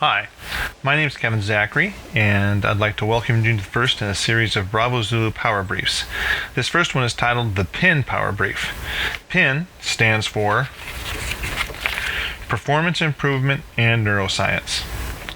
Hi, my name is Kevin Zachary, and I'd like to welcome you to the first in a series of Bravo Zulu PowerBriefs. This first one is titled the PIN PowerBrief. PIN stands for Performance Improvement and Neuroscience.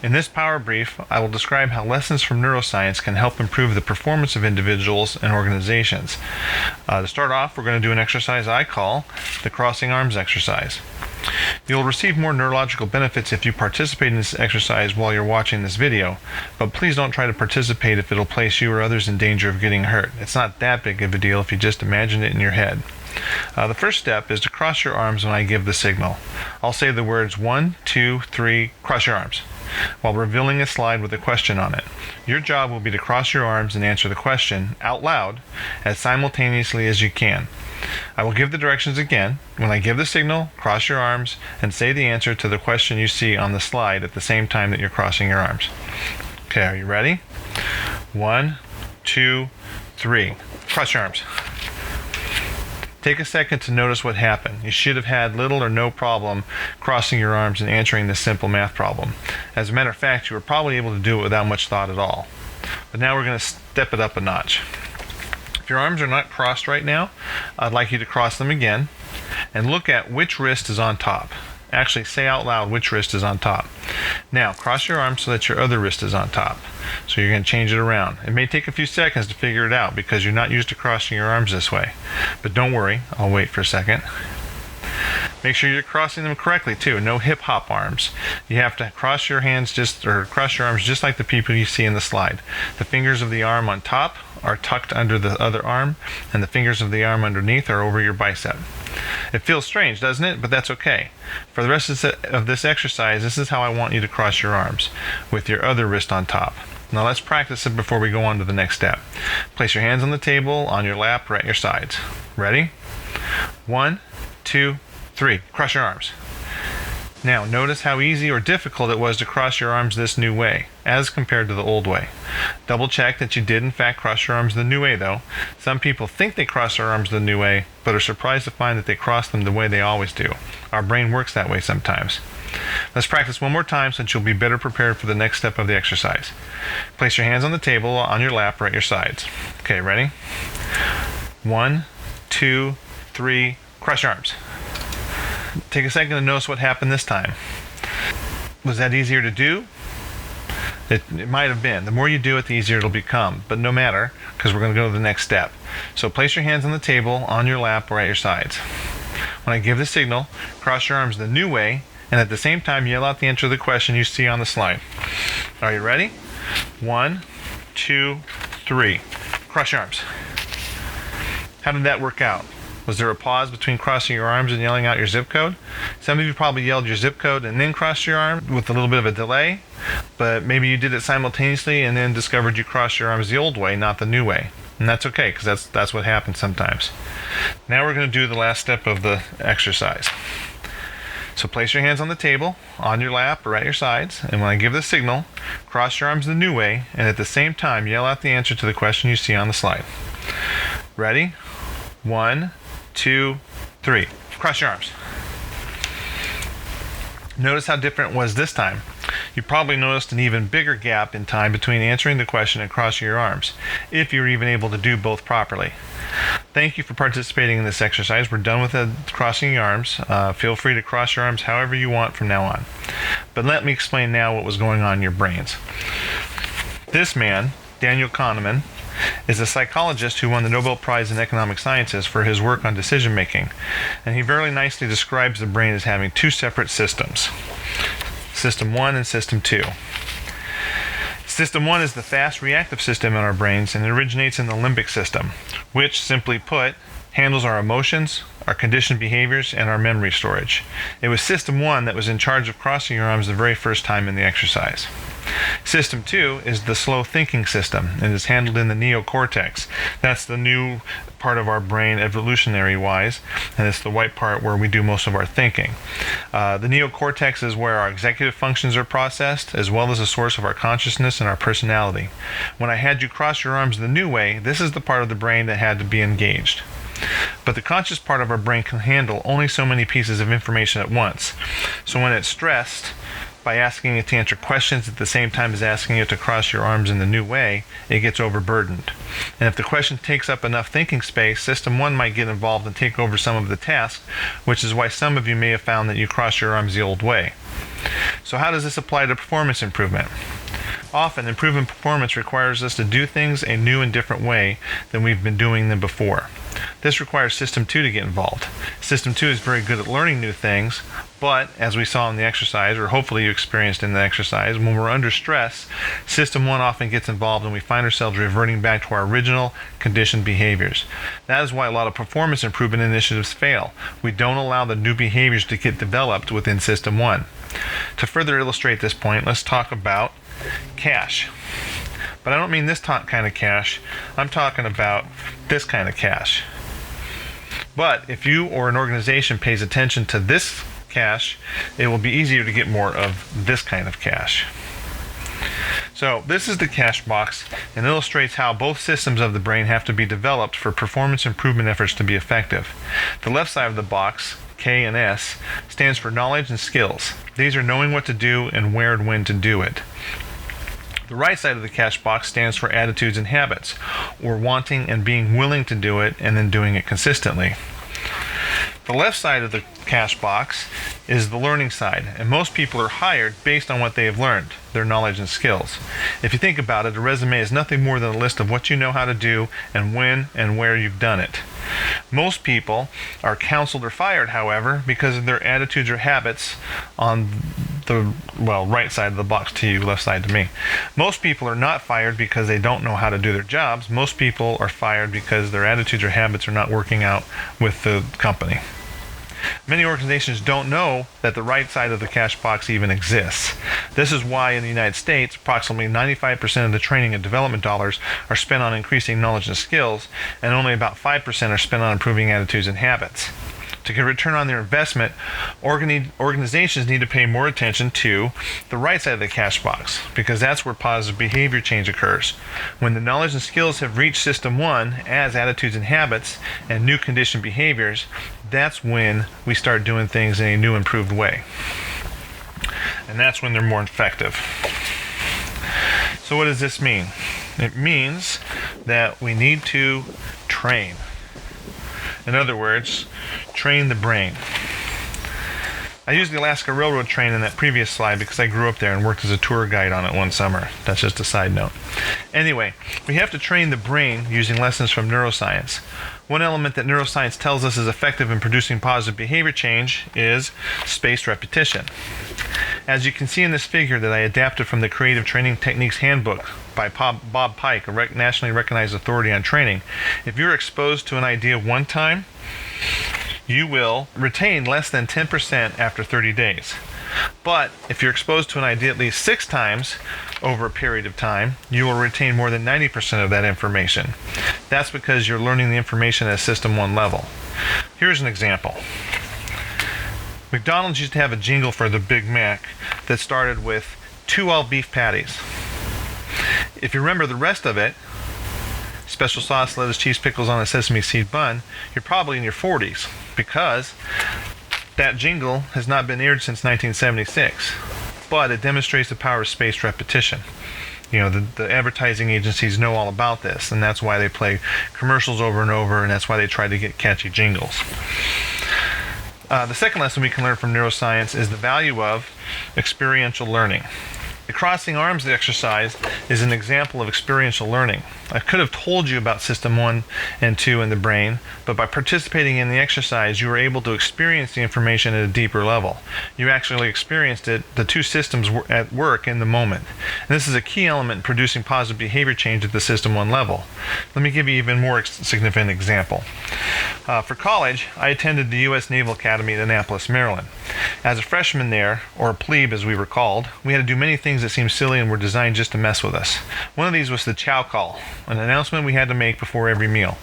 In this PowerBrief, I will describe how lessons from neuroscience can help improve the performance of individuals and organizations. To start off, we're going to do an exercise I call the crossing arms exercise. You'll receive more neurological benefits if you participate in this exercise while you're watching this video, but please don't try to participate if it'll place you or others in danger of getting hurt. It's not that big of a deal if you just imagine it in your head. The first step is to cross your arms when I give the signal. I'll say the words 1, 2, 3, cross your arms, while revealing a slide with a question on it. Your job will be to cross your arms and answer the question out loud as simultaneously as you can. I will give the directions again. When I give the signal, cross your arms and say the answer to the question you see on the slide at the same time that you're crossing your arms. Okay, are you ready? 1, 2, 3. Cross your arms. Take a second to notice what happened. You should have had little or no problem crossing your arms and answering this simple math problem. As a matter of fact, you were probably able to do it without much thought at all. But now we're going to step it up a notch. If your arms are not crossed right now, I'd like you to cross them again and look at which wrist is on top. Actually, say out loud which wrist is on top. Now, cross your arms so that your other wrist is on top. So you're going to change it around. It may take a few seconds to figure it out because you're not used to crossing your arms this way. But don't worry, I'll wait for a second. Make sure you're crossing them correctly too. No hip hop arms. You have to cross your arms just like the people you see in the slide. The fingers of the arm on top are tucked under the other arm, and the fingers of the arm underneath are over your bicep. It feels strange, doesn't it? But that's okay. For the rest of this exercise, this is how I want you to cross your arms, with your other wrist on top. Now let's practice it before we go on to the next step. Place your hands on the table, on your lap, or at your sides. Ready? 1, 2, 3. Cross your arms. Now, notice how easy or difficult it was to cross your arms this new way, as compared to the old way. Double check that you did in fact cross your arms the new way though. Some people think they cross their arms the new way, but are surprised to find that they cross them the way they always do. Our brain works that way sometimes. Let's practice one more time so that you'll be better prepared for the next step of the exercise. Place your hands on the table, on your lap, or at your sides. Okay, ready? 1, 2, 3, cross your arms. Take a second to notice what happened this time. Was that easier to do? It might have been. The more you do it, the easier it'll become. But no matter, because we're going to go to the next step. So place your hands on the table, on your lap, or at your sides. When I give the signal, cross your arms the new way, and at the same time yell out the answer to the question you see on the slide. Are you ready? 1, 2, 3. Cross your arms. How did that work out? Was there a pause between crossing your arms and yelling out your zip code? Some of you probably yelled your zip code and then crossed your arm with a little bit of a delay, but maybe you did it simultaneously and then discovered you crossed your arms the old way, not the new way. And that's okay, because that's what happens sometimes. Now we're going to do the last step of the exercise. So place your hands on the table, on your lap, or at your sides, and when I give the signal, cross your arms the new way, and at the same time yell out the answer to the question you see on the slide. Ready? 1, 2, 3. Cross your arms. Notice how different it was this time. You probably noticed an even bigger gap in time between answering the question and crossing your arms, if you're even able to do both properly. Thank you for participating in this exercise. We're done with the crossing your arms. Feel free to cross your arms however you want from now on. But let me explain now what was going on in your brains. This man, Daniel Kahneman, is a psychologist who won the Nobel Prize in Economic Sciences for his work on decision making, and he very nicely describes the brain as having two separate systems, System 1 and System 2. System 1 is the fast reactive system in our brains, and it originates in the limbic system, which, simply put, handles our emotions, our conditioned behaviors, and our memory storage. It was System 1 that was in charge of crossing your arms the very first time in the exercise. System 2 is the slow thinking system and is handled in the neocortex. That's the new part of our brain evolutionary wise, and it's the white part where we do most of our thinking. The neocortex is where our executive functions are processed, as well as the source of our consciousness and our personality. When I had you cross your arms the new way, this is the part of the brain that had to be engaged. But the conscious part of our brain can handle only so many pieces of information at once. So when it's stressed, by asking it to answer questions at the same time as asking it to cross your arms in the new way, it gets overburdened. And if the question takes up enough thinking space, System 1 might get involved and take over some of the tasks, which is why some of you may have found that you cross your arms the old way. So how does this apply to performance improvement? Often, improving performance requires us to do things a new and different way than we've been doing them before. This requires System 2 to get involved. System 2 is very good at learning new things, but as we saw in the exercise, or hopefully you experienced in the exercise, when we're under stress, System 1 often gets involved and we find ourselves reverting back to our original conditioned behaviors. That is why a lot of performance improvement initiatives fail. We don't allow the new behaviors to get developed within System 1. To further illustrate this point, let's talk about cash. But I don't mean this kind of cash. I'm talking about this kind of cash. But if you or an organization pays attention to this cash, it will be easier to get more of this kind of cash. So this is the cash box and illustrates how both systems of the brain have to be developed for performance improvement efforts to be effective. The left side of the box, K and S, stands for knowledge and skills. These are knowing what to do and where and when to do it. The right side of the cash box stands for attitudes and habits, or wanting and being willing to do it and then doing it consistently. The left side of the cash box is the learning side, and most people are hired based on what they have learned, their knowledge and skills. If you think about it, a resume is nothing more than a list of what you know how to do and when and where you've done it. Most people are counseled or fired, however, because of their attitudes or habits on the, right side of the box to you, left side to me. Most people are not fired because they don't know how to do their jobs. Most people are fired because their attitudes or habits are not working out with the company. Many organizations don't know that the right side of the cash box even exists. This is why in the United States, approximately 95% of the training and development dollars are spent on increasing knowledge and skills, and only about 5% are spent on improving attitudes and habits. To get a return on their investment, organizations need to pay more attention to the right side of the cash box, because that's where positive behavior change occurs. When the knowledge and skills have reached System 1 as attitudes and habits and new conditioned behaviors, that's when we start doing things in a new, improved way. And that's when they're more effective. So what does this mean? It means that we need to train. In other words, train the brain. I used the Alaska Railroad train in that previous slide because I grew up there and worked as a tour guide on it one summer. That's just a side note. Anyway, we have to train the brain using lessons from neuroscience. One element that neuroscience tells us is effective in producing positive behavior change is spaced repetition. As you can see in this figure that I adapted from the Creative Training Techniques Handbook by Bob Pike, a nationally recognized authority on training, if you're exposed to an idea one time, you will retain less than 10% after 30 days. But if you're exposed to an idea at least 6 times over a period of time, you will retain more than 90% of that information. That's because you're learning the information at System 1 level. Here's an example. McDonald's used to have a jingle for the Big Mac that started with 2 all-beef patties. If you remember the rest of it, special sauce, lettuce, cheese, pickles on a sesame seed bun, you're probably in your 40s, because that jingle has not been aired since 1976, but it demonstrates the power of spaced repetition. You know, the advertising agencies know all about this, and that's why they play commercials over and over, and that's why they try to get catchy jingles. The second lesson we can learn from neuroscience is the value of experiential learning. The crossing arms exercise is an example of experiential learning. I could have told you about System 1 and 2 in the brain, but by participating in the exercise, you were able to experience the information at a deeper level. You actually experienced it, the two systems were at work in the moment. And this is a key element in producing positive behavior change at the System 1 level. Let me give you an even more significant example. For college, I attended the U.S. Naval Academy in Annapolis, Maryland. As a freshman there, or a plebe as we were called, we had to do many things that seemed silly and were designed just to mess with us. One of these was the chow call. an announcement we had to make before every meal.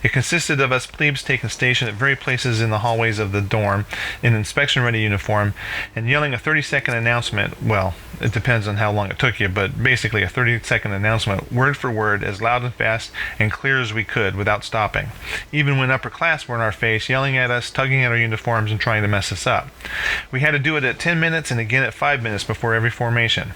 It consisted of us plebes taking station at various places in the hallways of the dorm in inspection-ready uniform and yelling a 30-second announcement. Well, it depends on how long it took you, but basically a 30-second announcement, word for word, as loud and fast and clear as we could without stopping. Even when upper class were in our face, yelling at us, tugging at our uniforms, and trying to mess us up. We had to do it at 10 minutes and again at 5 minutes before every formation.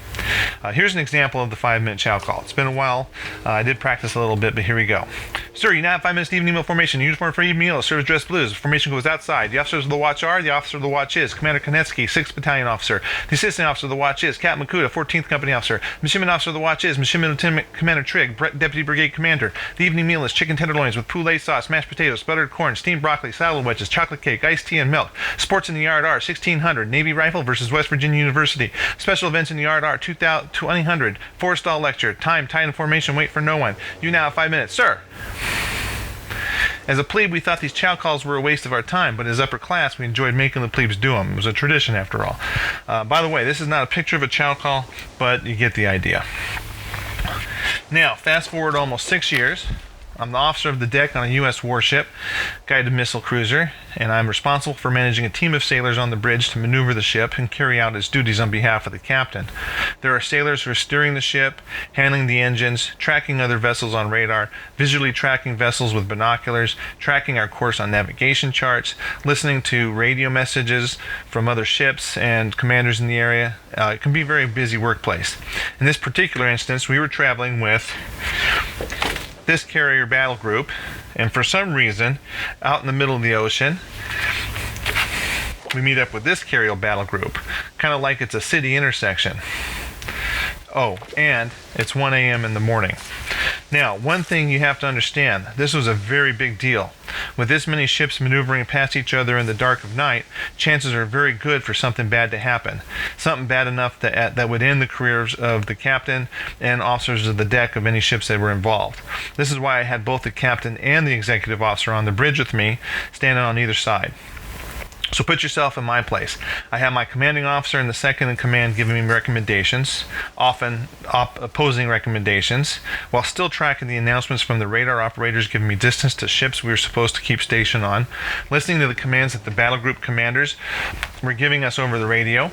Here's an example of the 5-minute chow call. It's been a while. I did practice a little bit, but here we go. Sir, you now have 5 minutes to evening meal formation. Uniform for evening meal. Service dress blues. Formation goes outside. The officers of the watch are. The officer of the watch is Commander Konetsky, 6th Battalion Officer. The assistant officer of the watch is Captain Makuta, 14th Company Officer. Midshipman officer of the watch is Midshipman Lieutenant Commander Trigg, Deputy Brigade Commander. The evening meal is chicken tenderloins with poulet sauce, mashed potatoes, buttered corn, steamed broccoli, salad wedges, chocolate cake, iced tea, and milk. Sports in the yard are 1600 Navy Rifle versus West Virginia University. Special events in the yard are 2000 four-stall lecture. Time, tight in formation, wait for no one. You now have 5 minutes. Sir! As a plebe, we thought these chow calls were a waste of our time, but as upper class, we enjoyed making the plebes do them. It was a tradition, after all. By the way, this is not a picture of a chow call, but you get the idea. Now, fast forward almost 6 years. I'm the officer of the deck on a U.S. warship, guided missile cruiser, and I'm responsible for managing a team of sailors on the bridge to maneuver the ship and carry out its duties on behalf of the captain. There are sailors who are steering the ship, handling the engines, tracking other vessels on radar, visually tracking vessels with binoculars, tracking our course on navigation charts, listening to radio messages from other ships and commanders in the area. It can be a very busy workplace. In this particular instance, we were traveling with this carrier battle group, and for some reason, out in the middle of the ocean, we meet up with this carrier battle group, kind of like it's a city intersection. Oh, and it's 1 a.m. in the morning. Now, one thing you have to understand, this was a very big deal. With this many ships maneuvering past each other in the dark of night, chances are very good for something bad to happen. Something bad enough that would end the careers of the captain and officers of the deck of any ships that were involved. This is why I had both the captain and the executive officer on the bridge with me, standing on either side. So put yourself in my place. I have my commanding officer and the second in command giving me recommendations, often opposing recommendations, while still tracking the announcements from the radar operators giving me distance to ships we were supposed to keep station on, listening to the commands that the battle group commanders were giving us over the radio,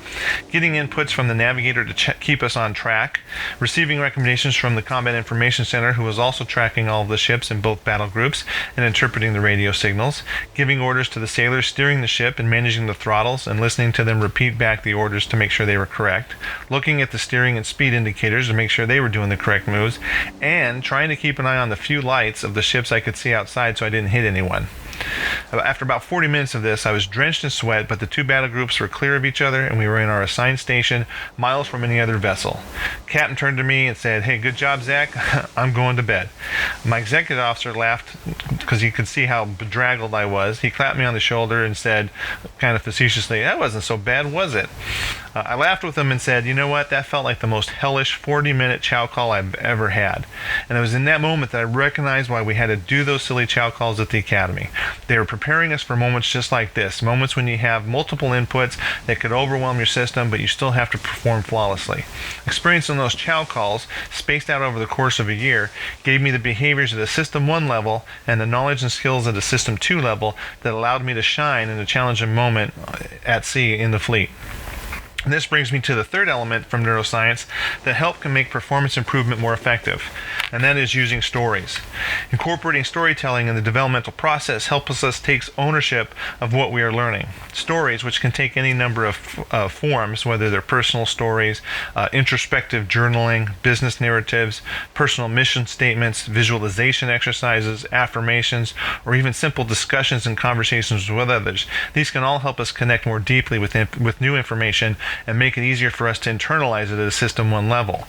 getting inputs from the navigator to keep us on track, receiving recommendations from the Combat Information Center, who was also tracking all of the ships in both battle groups and interpreting the radio signals, giving orders to the sailors steering the ship and managing the throttles and listening to them repeat back the orders to make sure they were correct, looking at the steering and speed indicators to make sure they were doing the correct moves, and trying to keep an eye on the few lights of the ships I could see outside so I didn't hit anyone. After about 40 minutes of this, I was drenched in sweat, but the two battle groups were clear of each other and we were in our assigned station, miles from any other vessel. Captain turned to me and said, "Hey, good job, Zach. I'm going to bed." My executive officer laughed because he could see how bedraggled I was. He clapped me on the shoulder and said, kind of facetiously, "That wasn't so bad, was it?" I laughed with him and said, "You know what? That felt like the most hellish 40-minute chow call I've ever had." And it was in that moment that I recognized why we had to do those silly chow calls at the academy. They were preparing us for moments just like this, moments when you have multiple inputs that could overwhelm your system, but you still have to perform flawlessly. Experiencing those chow calls, spaced out over the course of a year, gave me the behaviors at a System 1 level and the knowledge and skills at a System 2 level that allowed me to shine in a challenging moment at sea in the fleet. And this brings me to the third element from neuroscience that can make performance improvement more effective, and that is using stories. Incorporating storytelling in the developmental process helps us take ownership of what we are learning. Stories, which can take any number of forms, whether they're personal stories, introspective journaling, business narratives, personal mission statements, visualization exercises, affirmations, or even simple discussions and conversations with others. These can all help us connect more deeply with new information and make it easier for us to internalize it at a System 1 level.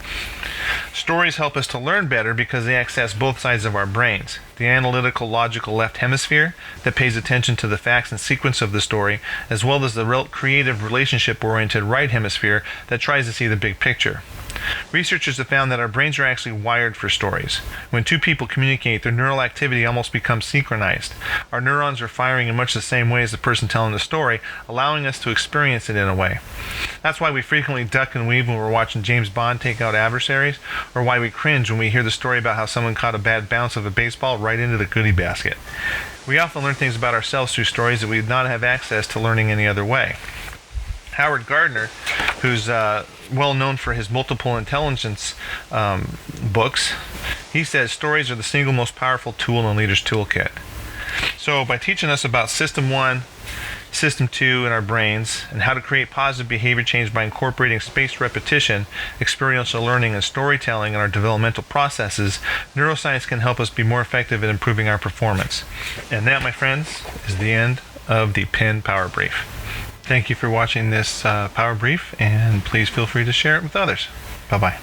Stories help us to learn better because they access both sides of our brains. The analytical, logical left hemisphere that pays attention to the facts and sequence of the story, as well as the creative, relationship-oriented right hemisphere that tries to see the big picture. Researchers have found that our brains are actually wired for stories. When two people communicate, their neural activity almost becomes synchronized. Our neurons are firing in much the same way as the person telling the story, allowing us to experience it in a way. That's why we frequently duck and weave when we're watching James Bond take out adversaries, or why we cringe when we hear the story about how someone caught a bad bounce of a baseball right into the goodie basket. We often learn things about ourselves through stories that we would not have access to learning any other way. Howard Gardner, who's well known for his multiple intelligence books, he says stories are the single most powerful tool in a leader's toolkit. So by teaching us about System 1, System 2 in our brains, and how to create positive behavior change by incorporating spaced repetition, experiential learning, and storytelling in our developmental processes, neuroscience can help us be more effective at improving our performance. And that, my friends, is the end of the PIN Power Brief. Thank you for watching this Power Brief, and please feel free to share it with others. Bye-bye.